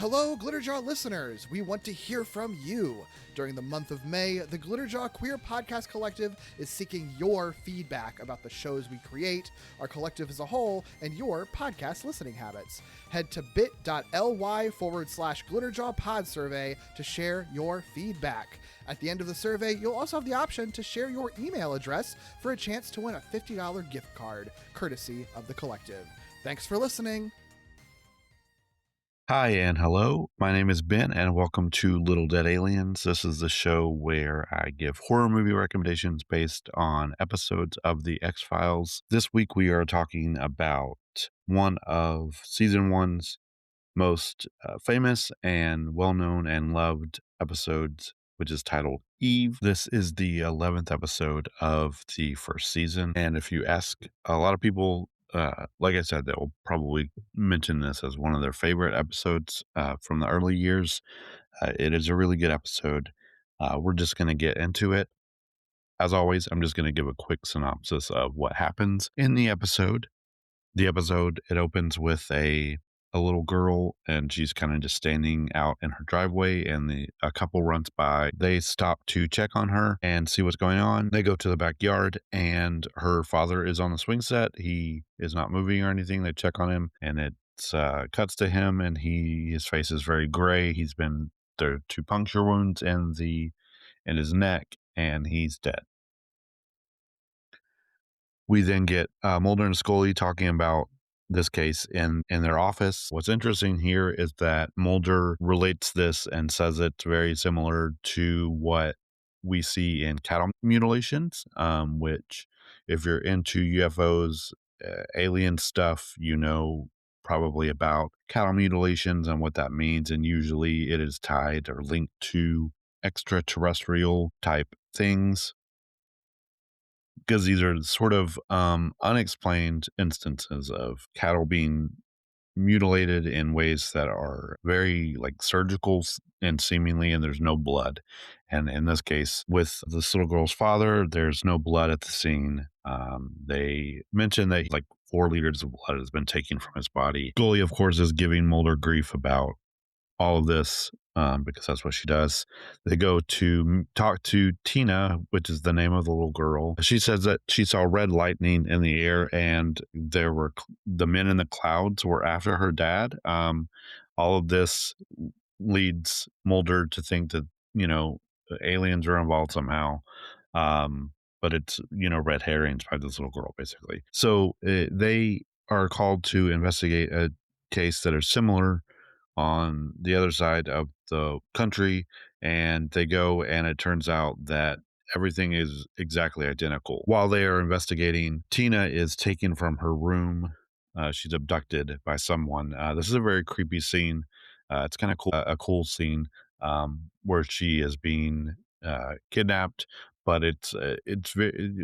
Hello, Glitterjaw listeners! We want to hear from you. During the month of May, the Glitterjaw Queer Podcast Collective is seeking your feedback about the shows we create, our collective as a whole, and your podcast listening habits. Head to bit.ly/Glitterjaw survey to share your feedback. At the end of the survey, you'll also have the option to share your email address for a chance to win a $50 gift card, courtesy of the collective. Thanks for listening. Hi and hello. My name is Ben and welcome to Little Dead Aliens. This is the show where I give horror movie recommendations based on episodes of The X-Files. This week we are talking about one of season one's most famous and well-known and loved episodes, which is titled Eve. This is the 11th episode of the first season. And if you ask a lot of people, like I said, they will probably mention this as one of their favorite episodes from the early years. It is a really good episode. We're just going to get into it. As always, I'm just going to give a quick synopsis of what happens in the episode. It opens with a little girl, and she's kind of just standing out in her driveway, and a couple runs by. They stop to check on her and see what's going on. They go to the backyard, and her father is on the swing set. He is not moving or anything. They check on him, and it cuts to him, and his face is very gray. There are 2 puncture wounds in his neck, and he's dead. We then get Mulder and Scully talking about this case in their office. What's interesting here is that Mulder relates this and says it's very similar to what we see in cattle mutilations, which if you're into UFOs, alien stuff, you know probably about cattle mutilations and what that means. And usually it is tied or linked to extraterrestrial type things, because these are sort of unexplained instances of cattle being mutilated in ways that are very like surgical and there's no blood. And in this case, with this little girl's father, there's no blood at the scene. They mention that like 4 liters of blood has been taken from his body. Scully, of course, is giving Mulder grief about all of this because that's what she does. They go to talk to Tina, which is the name of the little girl. She says that she saw red lightning in the air, and the men in the clouds were after her dad. All of this leads Mulder to think that, aliens are involved somehow. But it's, red herrings by this little girl, basically. So they are called to investigate a case that is similar on the other side of the country, and they go, and it turns out that everything is exactly identical. While they are investigating, Tina is taken from her room. She's abducted by someone. This is a very creepy scene. It's kind of cool, a cool scene where she is being kidnapped, but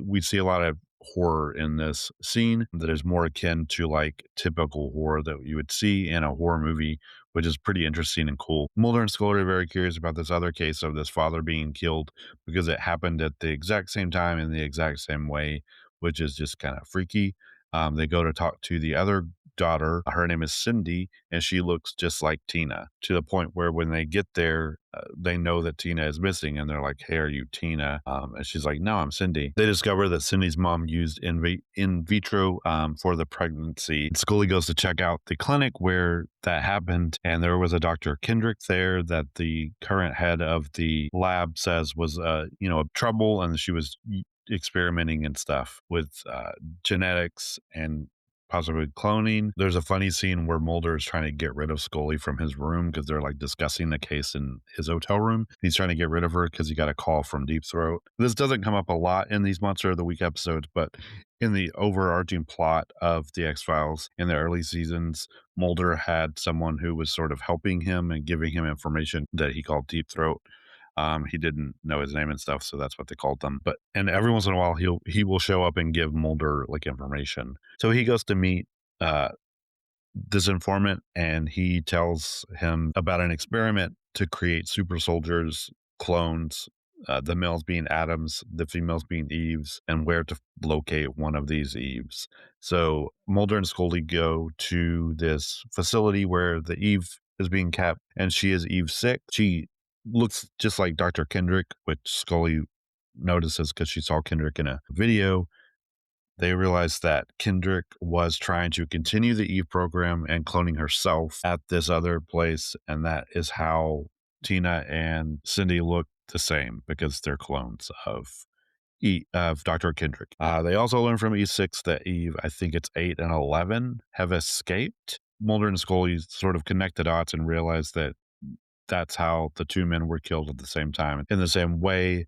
we see a lot of horror in this scene that is more akin to like typical horror that you would see in a horror movie, which is pretty interesting and cool. Mulder and Scully are very curious about this other case of this father being killed because it happened at the exact same time in the exact same way, which is just kind of freaky. They go to talk to the other daughter. Her name is Cindy, and she looks just like Tina, to the point where when they get there, they know that Tina is missing, and they're like, "Hey, are you Tina?" And she's like, "No, I'm Cindy." They discover that Cindy's mom used in vitro for the pregnancy. Scully goes to check out the clinic where that happened, and there was a Dr. Kendrick there that the current head of the lab says was, trouble, and she was experimenting and stuff with genetics and possibly cloning. There's a funny scene where Mulder is trying to get rid of Scully from his room because they're like discussing the case in his hotel room. He's trying to get rid of her because he got a call from Deep Throat. This doesn't come up a lot in these Monster of the Week episodes, but in the overarching plot of the X-Files in the early seasons, Mulder had someone who was sort of helping him and giving him information that he called Deep Throat. He didn't know his name and stuff, so that's what they called them. And every once in a while, he will show up and give Mulder like information. So he goes to meet this informant, and he tells him about an experiment to create super soldiers, clones, the males being Adams, the females being Eves, and where to locate one of these Eves. So Mulder and Scully go to this facility where the Eve is being kept, and she is Eve 6. She looks just like Dr. Kendrick, which Scully notices because she saw Kendrick in a video. They realized that Kendrick was trying to continue the Eve program and cloning herself at this other place, and that is how Tina and Cindy look the same because they're clones of Dr. Kendrick. They also learn from E6 that Eve, I think it's 8 and 11, have escaped. Mulder and Scully sort of connect the dots and realize that that's how the two men were killed at the same time. In the same way,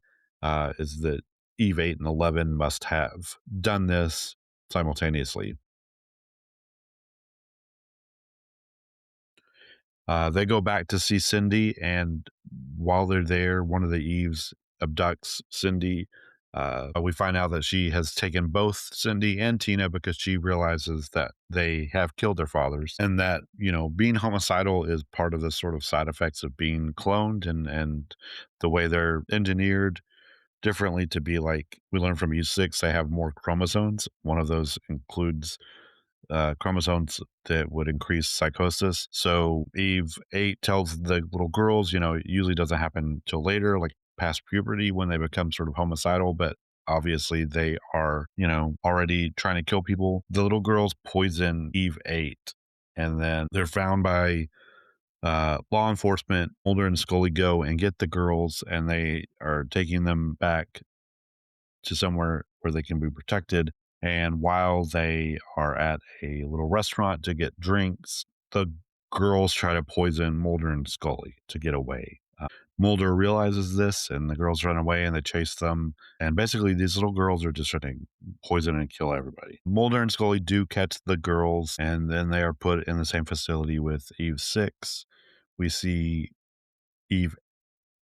is that Eve 8 and 11 must have done this simultaneously. They go back to see Cindy, and while they're there, one of the Eves abducts Cindy. We find out that she has taken both Cindy and Tina because she realizes that they have killed their fathers, and that being homicidal is part of the sort of side effects of being cloned, and the way they're engineered differently to be like we learn from U6, they have more chromosomes. One of those includes chromosomes that would increase psychosis. So Eve 8 tells the little girls, it usually doesn't happen till later, like past puberty when they become sort of homicidal, but obviously they are, already trying to kill people. The little girls poison Eve 8, and then they're found by law enforcement. Mulder and Scully go and get the girls, and they are taking them back to somewhere where they can be protected. And while they are at a little restaurant to get drinks, the girls try to poison Mulder and Scully to get away. Mulder realizes this, and the girls run away and they chase them. And basically, these little girls are just trying to poison and kill everybody. Mulder and Scully do catch the girls, and then they are put in the same facility with Eve 6. We see Eve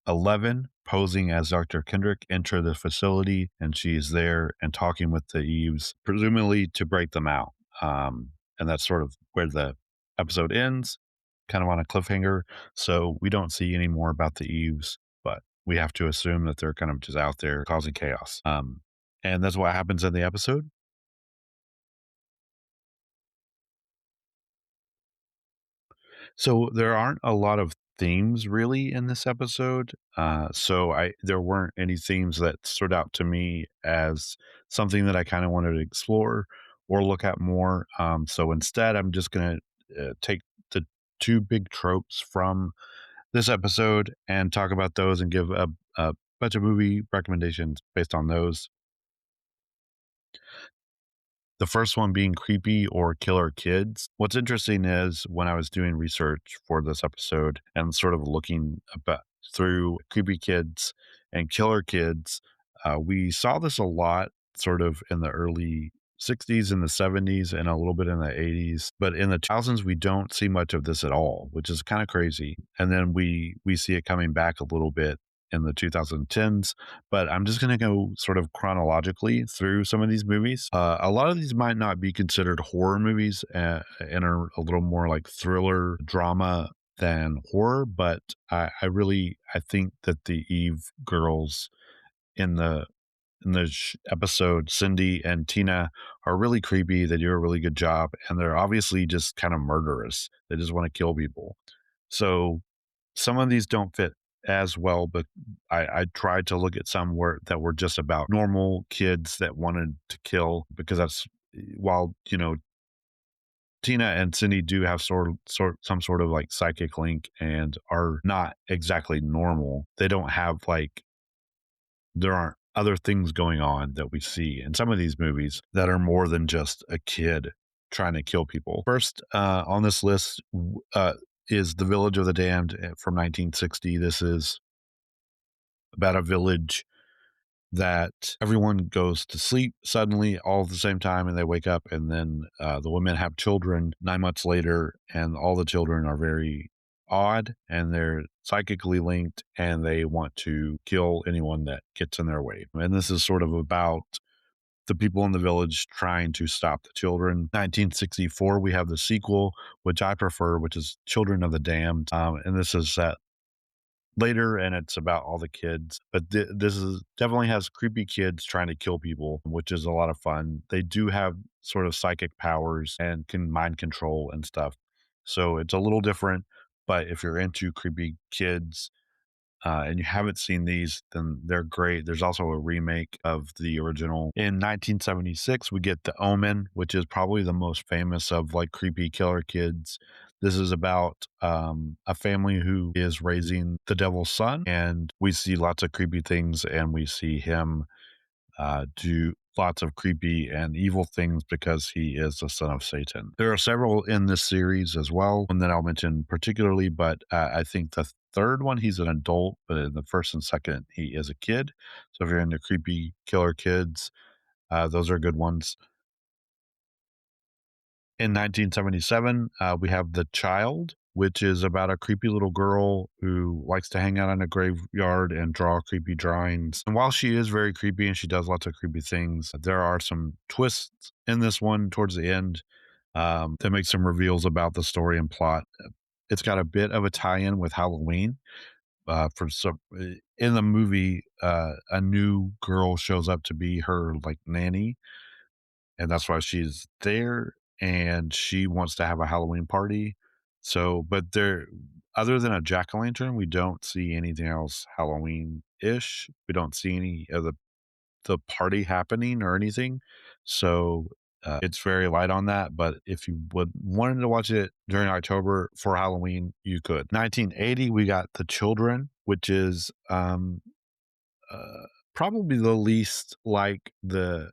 11 posing as Dr. Kendrick enter the facility, and she's there and talking with the Eves, presumably to break them out. And that's sort of where the episode ends, kind of on a cliffhanger. So we don't see any more about the Eves, but we have to assume that they're kind of just out there causing chaos. And that's what happens in the episode. So there aren't a lot of themes really in this episode. So I there weren't any themes that stood out to me as something that I kind of wanted to explore or look at more. So instead, I'm just going to take the two big tropes from this episode and talk about those and give a bunch of movie recommendations based on those. The first one being creepy or killer kids. What's interesting is when I was doing research for this episode and sort of looking about through creepy kids and killer kids, we saw this a lot sort of in the early 60s and the 70s and a little bit in the 80s, but in the 2000s we don't see much of this at all, which is kind of crazy. And then we see it coming back a little bit in the 2010s, but I'm just going to go sort of chronologically through some of these movies. A lot of these might not be considered horror movies and are a little more like thriller drama than horror, but I think that the Eve girls in the episode, Cindy and Tina, are really creepy. They do a really good job, and they're obviously just kind of murderous. They just want to kill people. So some of these don't fit as well, but I tried to look at some that were just about normal kids that wanted to kill because that's while Tina and Cindy do have some sort of like psychic link and are not exactly normal. They don't have like there aren't other things going on that we see in some of these movies that are more than just a kid trying to kill people. First on this list is The Village of the Damned from 1960. This is about a village that everyone goes to sleep suddenly all at the same time and they wake up, and then the women have children 9 months later, and all the children are very odd and they're psychically linked and they want to kill anyone that gets in their way. And this is sort of about the people in the village trying to stop the children. 1964, we have the sequel, which I prefer, which is Children of the Damned. And this is set later and it's about all the kids, but this is definitely has creepy kids trying to kill people, which is a lot of fun. They do have sort of psychic powers and can mind control and stuff, so it's a little different, But if you're into creepy kids, and you haven't seen these, then they're great. There's also a remake of the original. In 1976, we get The Omen, which is probably the most famous of like creepy killer kids. This is about a family who is raising the devil's son, and we see lots of creepy things, and we see him do lots of creepy and evil things because he is the son of Satan. There are several in this series as well, one that I'll mention particularly, but I think the third one, he's an adult, but in the first and second, he is a kid. So if you're into creepy killer kids, those are good ones. In 1977, we have The Child, which is about a creepy little girl who likes to hang out in a graveyard and draw creepy drawings. And while she is very creepy and she does lots of creepy things, there are some twists in this one towards the end that make some reveals about the story and plot. It's got a bit of a tie-in with Halloween. For some in the movie, a new girl shows up to be her like nanny, and that's why she's there, and she wants to have a Halloween party. So, but there other than a jack-o'-lantern, we don't see anything else Halloween-ish. We don't see any of the party happening or anything. So, it's very light on that, but if you would wanted to watch it during October for Halloween, you could. 1980, we got The Children, which is, probably the least like the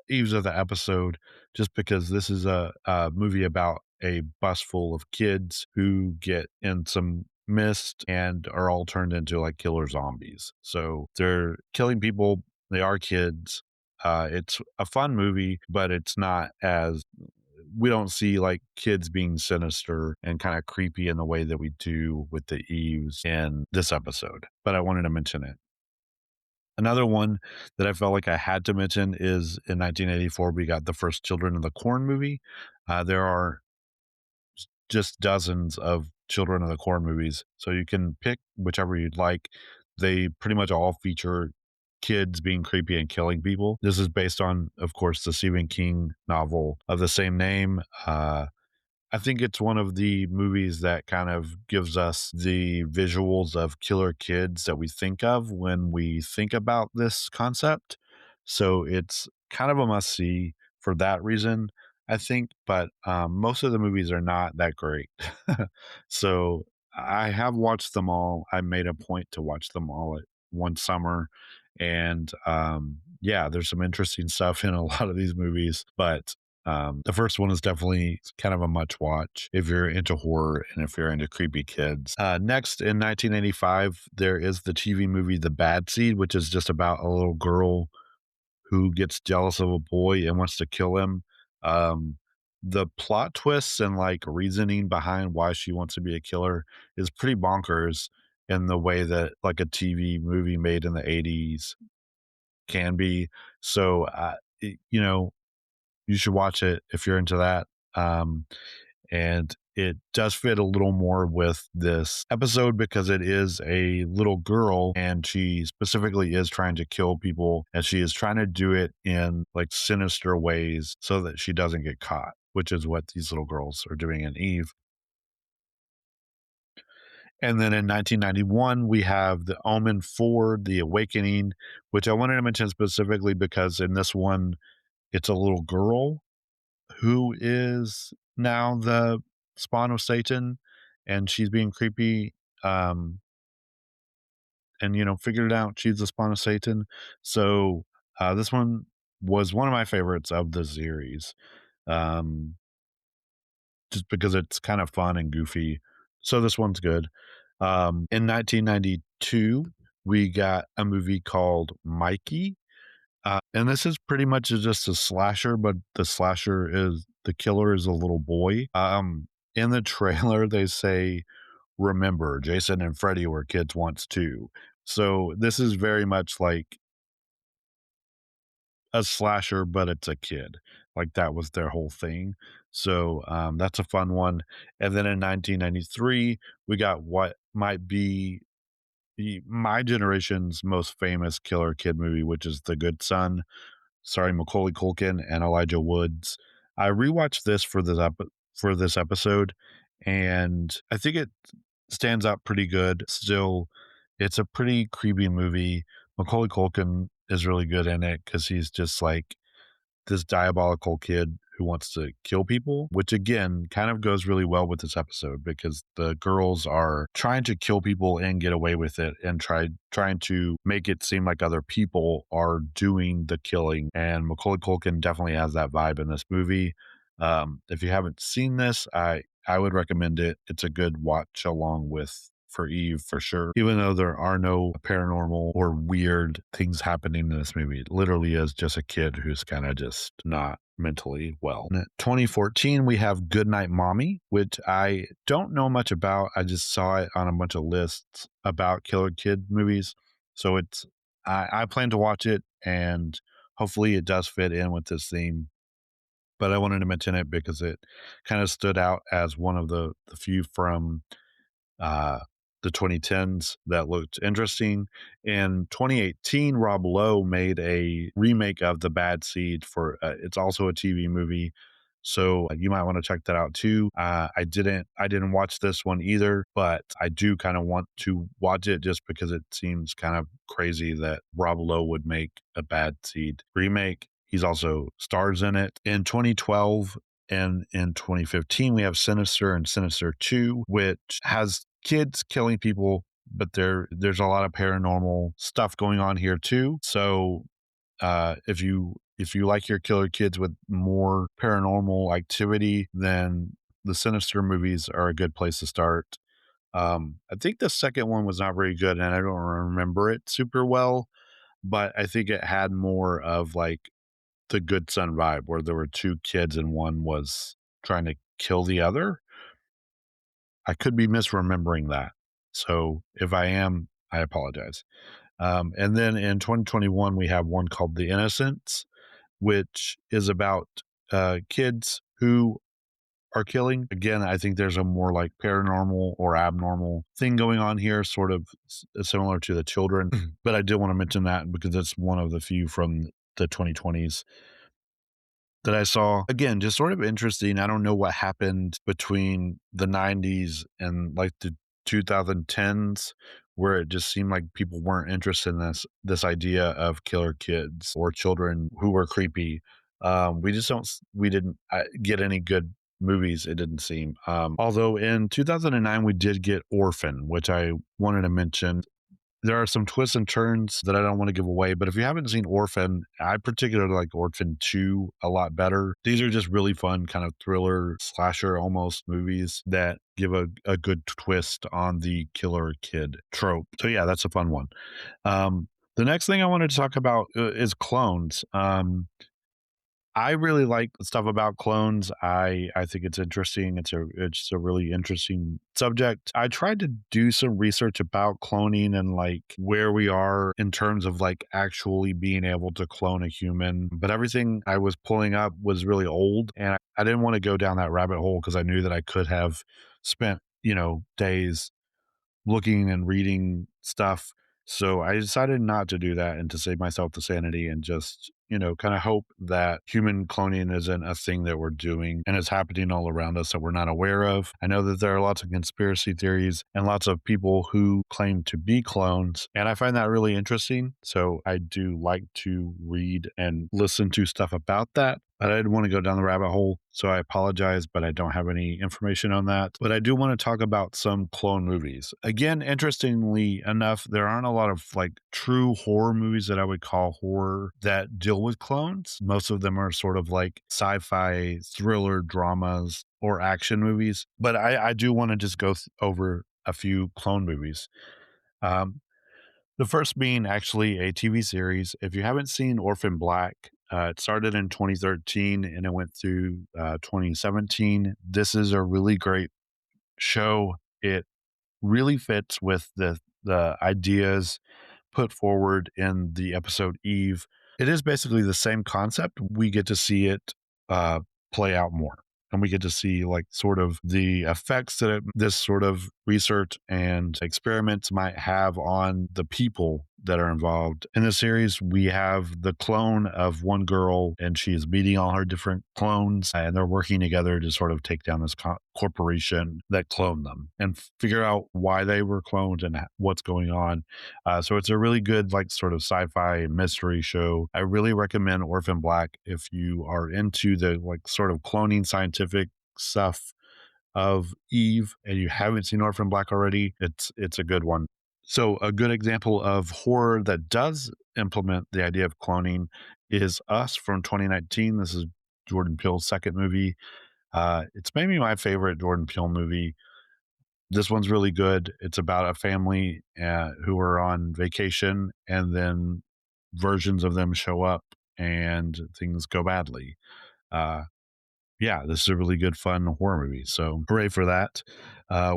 eves of the episode, just because this is a movie about a bus full of kids who get in some mist and are all turned into like killer zombies. So they're killing people. They are kids. It's a fun movie, but it's not as we don't see like kids being sinister and kind of creepy in the way that we do with the Eves in this episode. But I wanted to mention it. Another one that I felt like I had to mention is in 1984, we got the first Children of the Corn movie. There are just dozens of Children of the Corn movies, so you can pick whichever you'd like. They pretty much all feature kids being creepy and killing people. This is based on, of course, the Stephen King novel of the same name. I think it's one of the movies that kind of gives us the visuals of killer kids that we think of when we think about this concept. So it's kind of a must see for that reason, I think. But most of the movies are not that great. So I have watched them all. I made a point to watch them all at one summer. And yeah, there's some interesting stuff in a lot of these movies, but the first one is definitely kind of a much watch if you're into horror and if you're into creepy kids. Next, in 1985, there is the TV movie The Bad Seed, which is just about a little girl who gets jealous of a boy and wants to kill him. Um, the plot twists and like reasoning behind why she wants to be a killer is pretty bonkers in the way that like a TV movie made in the 80s can be. So, you know, you should watch it if you're into that. Um, and it does fit a little more with this episode because it is a little girl and she specifically is trying to kill people and she is trying to do it in like sinister ways so that she doesn't get caught, which is what these little girls are doing in Eve. And then in 1991, we have The Omen 4, The Awakening, which I wanted to mention specifically because in this one, it's a little girl who is now the spawn of Satan, and she's being creepy, um, and, you know, figured it out she's the spawn of Satan. So, this one was one of my favorites of the series, um, just because it's kind of fun and goofy. So this one's good. In 1992, we got a movie called Mikey. And this is pretty much just a slasher, but the killer is a little boy. In the trailer, they say, "Remember, Jason and Freddy were kids once too." So this is very much like a slasher, but it's a kid. Like that was their whole thing. So that's a fun one. And then in 1993, we got what might be my generation's most famous killer kid movie, which is The Good Son, starring Macaulay Culkin and Elijah Woods. I rewatched this for this episode, And I think it stands out pretty good. Still, it's a pretty creepy movie. Macaulay Culkin is really good in it because he's just like this diabolical kid who wants to kill people, which again kind of goes really well with this episode because the girls are trying to kill people and get away with it and trying to make it seem like other people are doing the killing. And Macaulay Culkin definitely has that vibe in this movie. If you haven't seen this, I would recommend it. It's a good watch along with for Eve for sure. Even though there are no paranormal or weird things happening in this movie, it literally is just a kid who's kind of just not mentally well. In 2014, we have Goodnight Mommy, which I don't know much about. I just saw it on a bunch of lists about killer kid movies. So I plan to watch it and hopefully it does fit in with this theme. But I wanted to mention it because it kind of stood out as one of the few from uh, the 2010s that looked interesting. In 2018, Rob Lowe made a remake of The Bad Seed for it's also a TV movie. So you might want to check that out too. I didn't watch this one either, but I do kind of want to watch it just because it seems kind of crazy that Rob Lowe would make a Bad Seed remake. He's also stars in it. In 2012 and in 2015, we have Sinister and Sinister 2, which has kids killing people, but there's a lot of paranormal stuff going on here too. So if you like your killer kids with more paranormal activity, then the Sinister movies are a good place to start. I think the second one was not very good, and I don't remember it super well, but I think it had more of like the Good Son vibe, where there were two kids and one was trying to kill the other. I could be misremembering that. So if I am, I apologize. And then in 2021, we have one called The Innocents, which is about kids who are killing. Again, I think there's a more like paranormal or abnormal thing going on here, sort of similar to the children. But I did want to mention that because it's one of the few from the 2020s that I saw. Again, just sort of interesting. I don't know what happened between the 90s and like the 2010s where it just seemed like people weren't interested in this idea of killer kids or children who were creepy. We just we didn't get any good movies, it didn't seem. Although in 2009 we did get Orphan, which I wanted to mention. There are some twists and turns that I don't want to give away, but if you haven't seen Orphan, I particularly like Orphan 2 a lot better. These are just really fun kind of thriller slasher almost movies that give a good twist on the killer kid trope. So yeah, that's a fun one. The next thing I wanted to talk about is clones. I really like the stuff about clones. I think it's interesting. It's a really interesting subject. I tried to do some research about cloning and like where we are in terms of like actually being able to clone a human, but everything I was pulling up was really old and I didn't want to go down that rabbit hole because I knew that I could have spent, days looking and reading stuff. So I decided not to do that and to save myself the sanity and just, kind of hope that human cloning isn't a thing that we're doing and it's happening all around us that we're not aware of. I know that there are lots of conspiracy theories and lots of people who claim to be clones, and I find that really interesting. So I do like to read and listen to stuff about that. But I didn't want to go down the rabbit hole, so I apologize, but I don't have any information on that. But I do want to talk about some clone movies. Again, interestingly enough, there aren't a lot of like true horror movies that I would call horror that deal with clones. Most of them are sort of like sci-fi thriller dramas or action movies. But I do want to just go over a few clone movies. Um, the first being actually a TV series. If you haven't seen Orphan Black, it started in 2013 and it went through 2017. This is a really great show. It really fits with the ideas put forward in the episode Eve. It is basically the same concept. We get to see it uh, play out more. And we get to see like sort of the effects that this sort of research and experiments might have on the people that are involved. In the series, we have the clone of one girl, and she's meeting all her different clones, and they're working together to sort of take down this corporation that cloned them and figure out why they were cloned and what's going on. So it's a really good, like, sort of sci-fi mystery show. I really recommend Orphan Black if you are into the, like, sort of cloning scientific stuff of Eve and you haven't seen Orphan Black already. It's a good one. So a good example of horror that does implement the idea of cloning is Us from 2019. This is Jordan Peele's second movie. It's maybe my favorite Jordan Peele movie. This one's really good. It's about a family who are on vacation, and then versions of them show up and things go badly. Uh, yeah, this is a really good, fun horror movie. So hooray for that.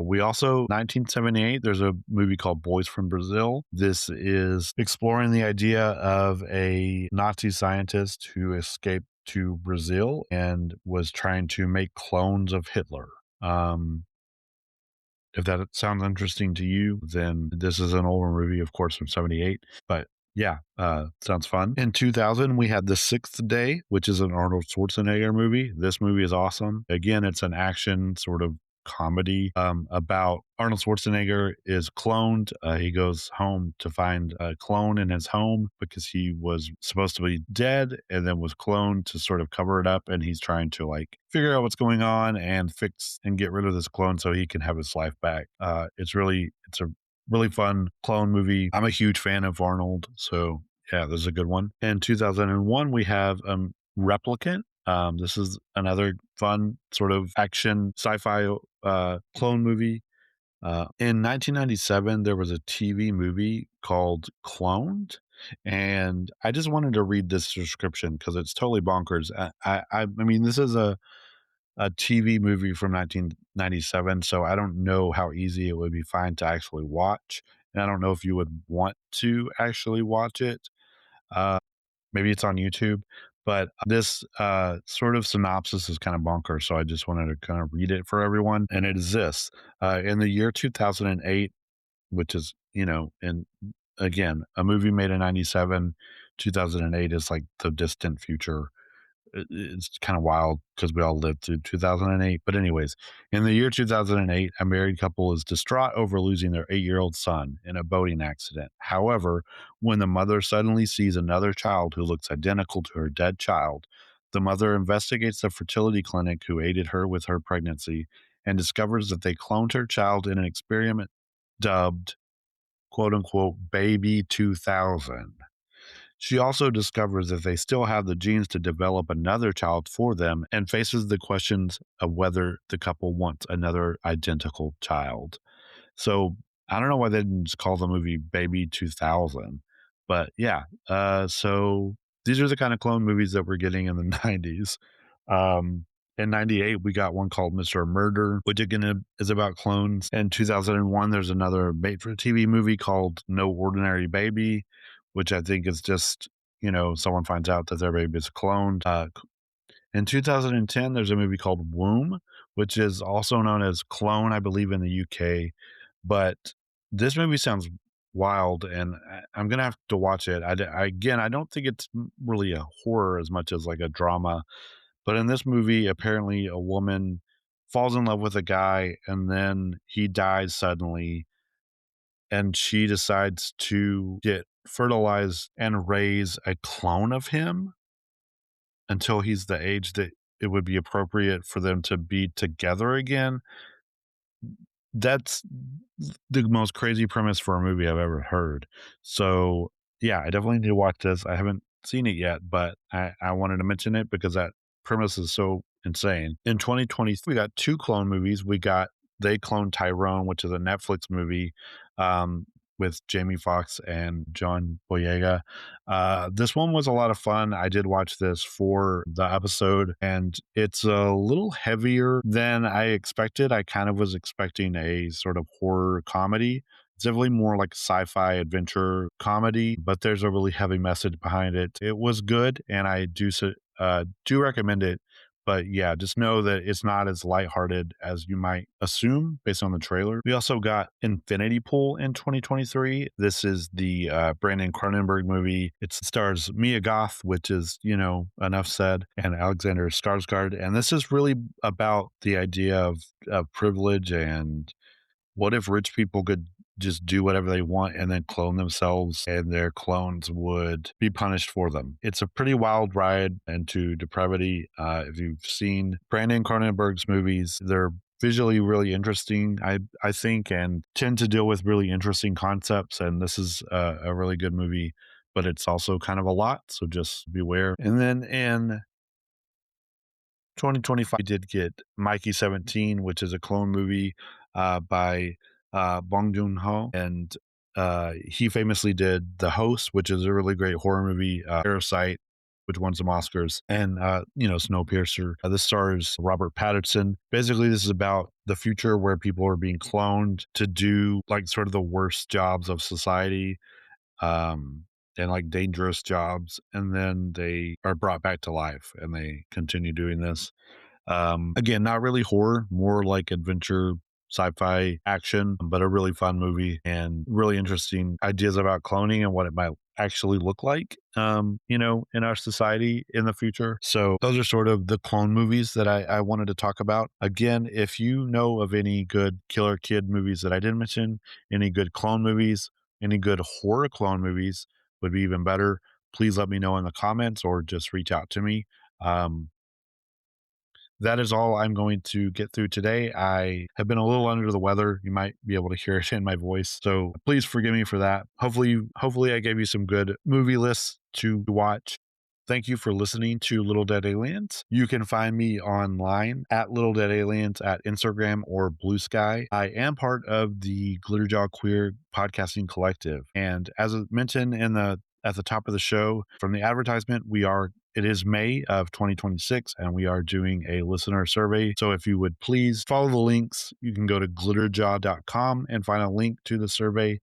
We also, 1978, there's a movie called Boys from Brazil. This is exploring the idea of a Nazi scientist who escaped to Brazil and was trying to make clones of Hitler. Um, if that sounds interesting to you, then this is an older movie, of course, from 78. But yeah, sounds fun. In 2000, we had The Sixth Day, which is an Arnold Schwarzenegger movie. This movie is awesome. Again, it's an action sort of comedy about Arnold Schwarzenegger is cloned. He goes home to find a clone in his home because he was supposed to be dead and then was cloned to sort of cover it up. And he's trying to, like, figure out what's going on and fix and get rid of this clone so he can have his life back. It's a really fun clone movie. I'm a huge fan of Arnold, so yeah, this is a good one. In 2001, we have Replicant. This is another fun sort of action sci-fi clone movie. In 1997, there was a TV movie called Cloned, and I just wanted to read this description because it's totally bonkers. I mean, this is a TV movie from 1997, so I don't know how easy it would be find to actually watch, and I don't know if you would want to actually watch it. Uh, Maybe it's on YouTube, but this sort of synopsis is kind of bonkers, so I just wanted to kind of read it for everyone. And it is this: in the year 2008, which is, and again, a movie made in '97, 2008 is like the distant future. It's kind of wild because we all lived through 2008. But anyways, in the year 2008, a married couple is distraught over losing their 8-year-old son in a boating accident. However, when the mother suddenly sees another child who looks identical to her dead child, the mother investigates the fertility clinic who aided her with her pregnancy and discovers that they cloned her child in an experiment dubbed, quote unquote, Baby 2000. She also discovers that they still have the genes to develop another child for them and faces the questions of whether the couple wants another identical child. So I don't know why they didn't just call the movie Baby 2000, but yeah. So these are the kind of clone movies that we're getting in the 90s. Um, in 98, we got one called Mr. Murder, which again is about clones. In 2001, there's another made for TV movie called No Ordinary Baby, which I think is just, someone finds out that their baby is cloned. In 2010, there's a movie called Womb, which is also known as Clone, I believe, in the UK. But this movie sounds wild, and I'm gonna have to watch it. Again, I don't think it's really a horror as much as like a drama. But in this movie, apparently, a woman falls in love with a guy, and then he dies suddenly, and she decides to get fertilized and raise a clone of him until he's the age that it would be appropriate for them to be together again. That's the most crazy premise for a movie I've ever heard. So, yeah, I definitely need to watch this. I haven't seen it yet, but I wanted to mention it because that premise is so insane. In 2020, we got two clone movies. We got They Cloned Tyrone, which is a Netflix movie with Jamie Foxx and John Boyega. This one was a lot of fun. I did watch this for the episode, and it's a little heavier than I expected. I kind of was expecting a sort of horror comedy. It's definitely more like sci-fi adventure comedy, but there's a really heavy message behind it. It was good, and I do recommend it. But yeah, just know that it's not as lighthearted as you might assume based on the trailer. We also got Infinity Pool in 2023. This is the Brandon Cronenberg movie. It stars Mia Goth, which is, enough said, and Alexander Skarsgård. And this is really about the idea of privilege and what if rich people could just do whatever they want and then clone themselves and their clones would be punished for them? It's a pretty wild ride into depravity. If you've seen Brandon Cronenberg's movies, they're visually really interesting, I think, and tend to deal with really interesting concepts. And this is a really good movie, but it's also kind of a lot. So just beware. And then in 2025, we did get Mikey 17, which is a clone movie by Bong Joon-ho, and he famously did The Host, which is a really great horror movie, Parasite, which won some Oscars, and Snowpiercer. This stars Robert Pattinson. Basically, this is about the future where people are being cloned to do like sort of the worst jobs of society, um, and like dangerous jobs, and then they are brought back to life and they continue doing this. Again, not really horror, more like adventure, sci-fi action, but a really fun movie and really interesting ideas about cloning and what it might actually look like, in our society in the future. So those are sort of the clone movies that I wanted to talk about. Again, if you know of any good killer kid movies that I didn't mention, any good clone movies, any good horror clone movies would be even better. Please let me know in the comments or just reach out to me. Um, that is all I'm going to get through today. I have been a little under the weather. You might be able to hear it in my voice. So please forgive me for that. Hopefully I gave you some good movie lists to watch. Thank you for listening to Little Dead Aliens. You can find me online at Little Dead Aliens at Instagram or Blue Sky. I am part of the Glitterjaw Queer Podcasting Collective. And as I mentioned at the top of the show, from the advertisement, it is May of 2026, and we are doing a listener survey. So if you would please follow the links, you can go to glitterjaw.com and find a link to the survey.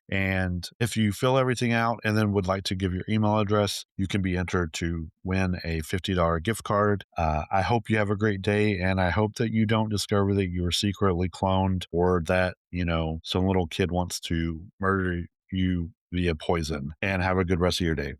And if you fill everything out and then would like to give your email address, you can be entered to win a $50 gift card. I hope you have a great day, and I hope that you don't discover that you were secretly cloned or that, some little kid wants to murder you via poison. And have a good rest of your day.